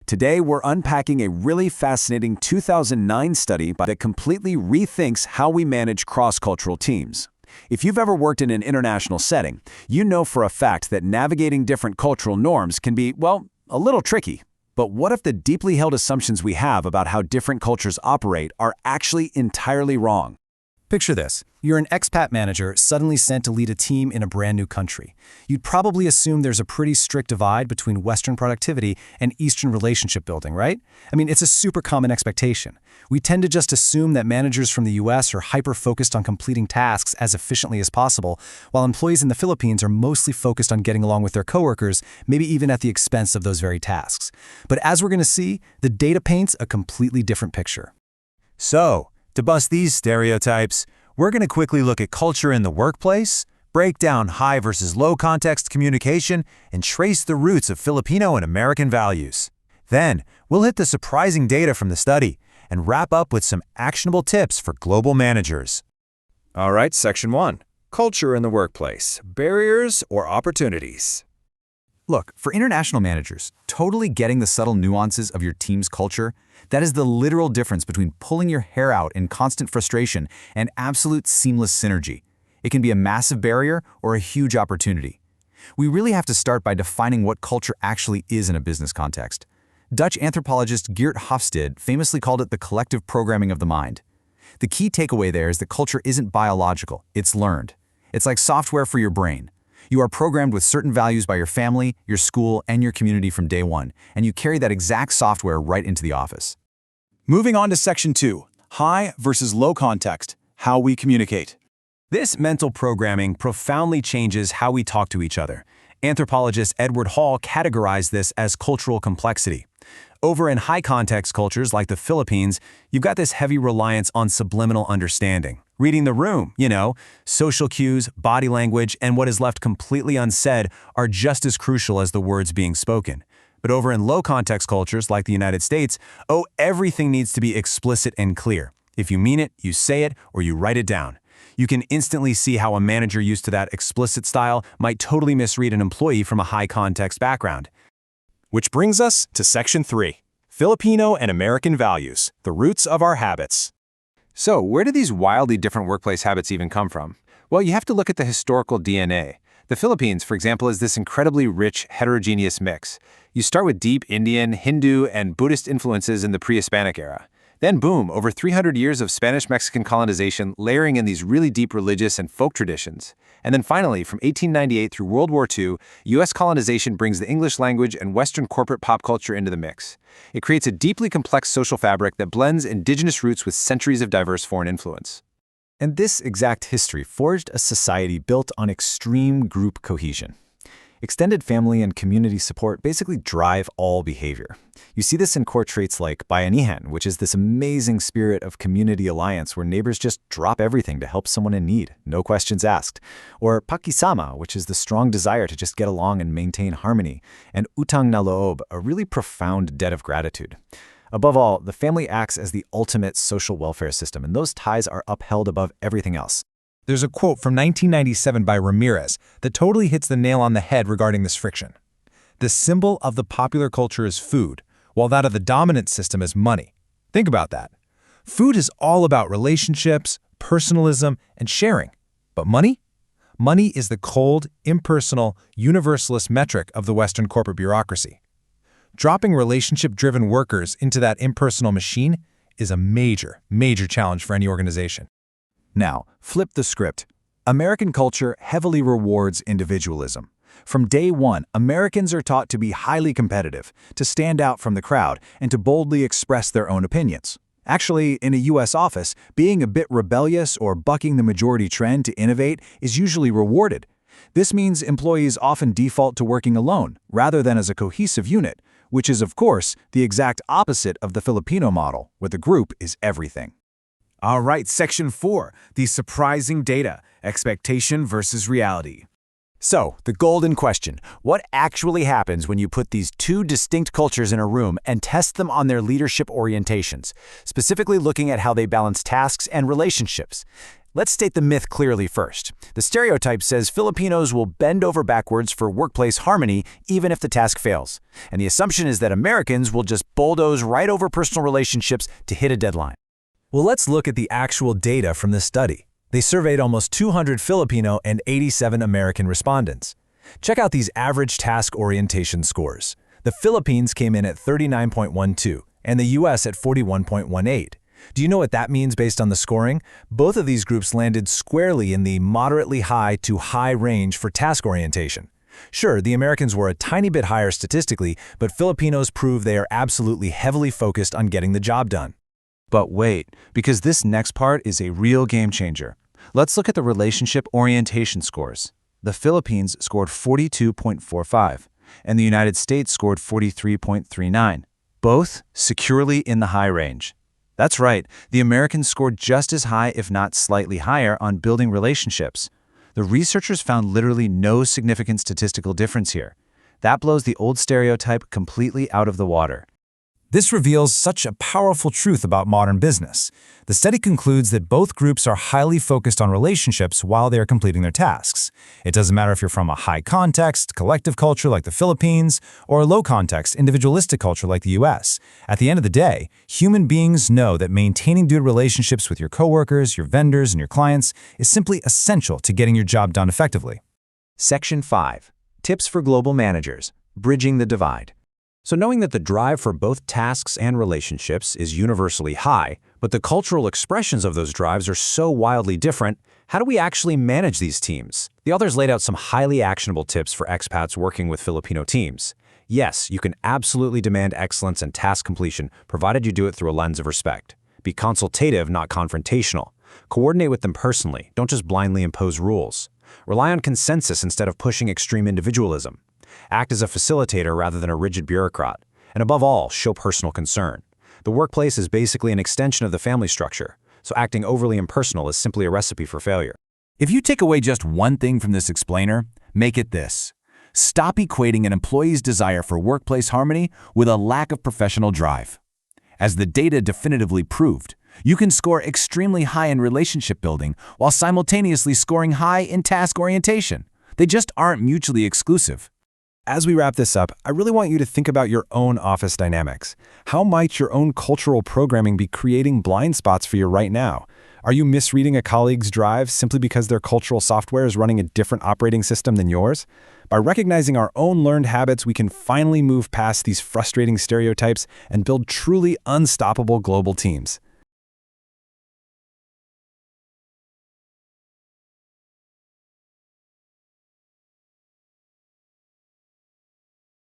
Today, we're unpacking a really fascinating 2009 study that completely rethinks how we manage cross-cultural teams. If you've ever worked in an international setting, you know for a fact that navigating different cultural norms can be, well, a little tricky. But what if the deeply held assumptions we have about how different cultures operate are actually entirely wrong? Picture this. You're an expat manager suddenly sent to lead a team in a brand new country. You'd probably assume there's a pretty strict divide between Western productivity and Eastern relationship building, right? I mean, it's a super common expectation. We tend to just assume that managers from the US are hyper-focused on completing tasks as efficiently as possible, while employees in the Philippines are mostly focused on getting along with their coworkers, maybe even at the expense of those very tasks. But as we're going to see, the data paints a completely different picture. So, to bust these stereotypes, we're going to quickly look at culture in the workplace, break down high versus low context communication, and trace the roots of Filipino and American values. Then, we'll hit the surprising data from the study and wrap up with some actionable tips for global managers. All right, Section 1. Culture in the workplace. Barriers or opportunities? Look, for international managers, totally getting the subtle nuances of your team's culture, that is the literal difference between pulling your hair out in constant frustration and absolute seamless synergy. It can be a massive barrier or a huge opportunity. We really have to start by defining what culture actually is in a business context. Dutch anthropologist Geert Hofstede famously called it the collective programming of the mind. The key takeaway there is that culture isn't biological, it's learned. It's like software for your brain. You are programmed with certain values by your family, your school, and your community from day one, and you carry that exact software right into the office. Moving on to Section 2, high versus low context, how we communicate. This mental programming profoundly changes how we talk to each other. Anthropologist Edward Hall categorized this as cultural complexity. Over in high-context cultures like the Philippines, you've got this heavy reliance on subliminal understanding. Reading the room, social cues, body language, and what is left completely unsaid are just as crucial as the words being spoken. But over in low-context cultures like the United States, everything needs to be explicit and clear. If you mean it, you say it, or you write it down. You can instantly see how a manager used to that explicit style might totally misread an employee from a high-context background. Which brings us to Section 3, Filipino and American values, the roots of our habits. So, where do these wildly different workplace habits even come from? Well, you have to look at the historical DNA. The Philippines, for example, is this incredibly rich, heterogeneous mix. You start with deep Indian, Hindu, and Buddhist influences in the pre-Hispanic era. Then boom, over 300 years of Spanish-Mexican colonization layering in these really deep religious and folk traditions. And then finally, from 1898 through World War II, U.S. colonization brings the English language and Western corporate pop culture into the mix. It creates a deeply complex social fabric that blends indigenous roots with centuries of diverse foreign influence. And this exact history forged a society built on extreme group cohesion. Extended family and community support basically drive all behavior. You see this in core traits like bayanihan, which is this amazing spirit of community alliance where neighbors just drop everything to help someone in need, no questions asked. Or pakisama, which is the strong desire to just get along and maintain harmony. And utang na loob, a really profound debt of gratitude. Above all, the family acts as the ultimate social welfare system, and those ties are upheld above everything else. There's a quote from 1997 by Ramirez that totally hits the nail on the head regarding this friction. The symbol of the popular culture is food, while that of the dominant system is money. Think about that. Food is all about relationships, personalism, and sharing. But money? Money is the cold, impersonal, universalist metric of the Western corporate bureaucracy. Dropping relationship-driven workers into that impersonal machine is a major, major challenge for any organization. Now, flip the script. American culture heavily rewards individualism. From day one, Americans are taught to be highly competitive, to stand out from the crowd, and to boldly express their own opinions. Actually, in a U.S. office, being a bit rebellious or bucking the majority trend to innovate is usually rewarded. This means employees often default to working alone, rather than as a cohesive unit, which is, of course, the exact opposite of the Filipino model, where the group is everything. All right, Section 4, the surprising data, expectation versus reality. So, the golden question, what actually happens when you put these two distinct cultures in a room and test them on their leadership orientations, specifically looking at how they balance tasks and relationships? Let's state the myth clearly first. The stereotype says Filipinos will bend over backwards for workplace harmony even if the task fails. And the assumption is that Americans will just bulldoze right over personal relationships to hit a deadline. Well, let's look at the actual data from this study. They surveyed almost 200 Filipino and 87 American respondents. Check out these average task orientation scores. The Philippines came in at 39.12 and the US at 41.18. Do you know what that means based on the scoring? Both of these groups landed squarely in the moderately high to high range for task orientation. Sure, the Americans were a tiny bit higher statistically, but Filipinos prove they are absolutely heavily focused on getting the job done. But wait, because this next part is a real game changer. Let's look at the relationship orientation scores. The Philippines scored 42.45, and the United States scored 43.39, both securely in the high range. That's right, the Americans scored just as high, if not slightly higher, on building relationships. The researchers found literally no significant statistical difference here. That blows the old stereotype completely out of the water. This reveals such a powerful truth about modern business. The study concludes that both groups are highly focused on relationships while they are completing their tasks. It doesn't matter if you're from a high-context, collective culture like the Philippines, or a low-context, individualistic culture like the US. At the end of the day, human beings know that maintaining good relationships with your coworkers, your vendors, and your clients is simply essential to getting your job done effectively. Section 5. Tips for global managers. Bridging the divide. So knowing that the drive for both tasks and relationships is universally high, but the cultural expressions of those drives are so wildly different, how do we actually manage these teams? The authors laid out some highly actionable tips for expats working with Filipino teams. Yes, you can absolutely demand excellence and task completion, provided you do it through a lens of respect. Be consultative, not confrontational. Coordinate with them personally, don't just blindly impose rules. Rely on consensus instead of pushing extreme individualism. Act as a facilitator rather than a rigid bureaucrat. And above all, show personal concern. The workplace is basically an extension of the family structure, so acting overly impersonal is simply a recipe for failure. If you take away just one thing from this explainer, make it this. Stop equating an employee's desire for workplace harmony with a lack of professional drive. As the data definitively proved, you can score extremely high in relationship building while simultaneously scoring high in task orientation. They just aren't mutually exclusive. As we wrap this up, I really want you to think about your own office dynamics. How might your own cultural programming be creating blind spots for you right now? Are you misreading a colleague's drive simply because their cultural software is running a different operating system than yours? By recognizing our own learned habits, we can finally move past these frustrating stereotypes and build truly unstoppable global teams.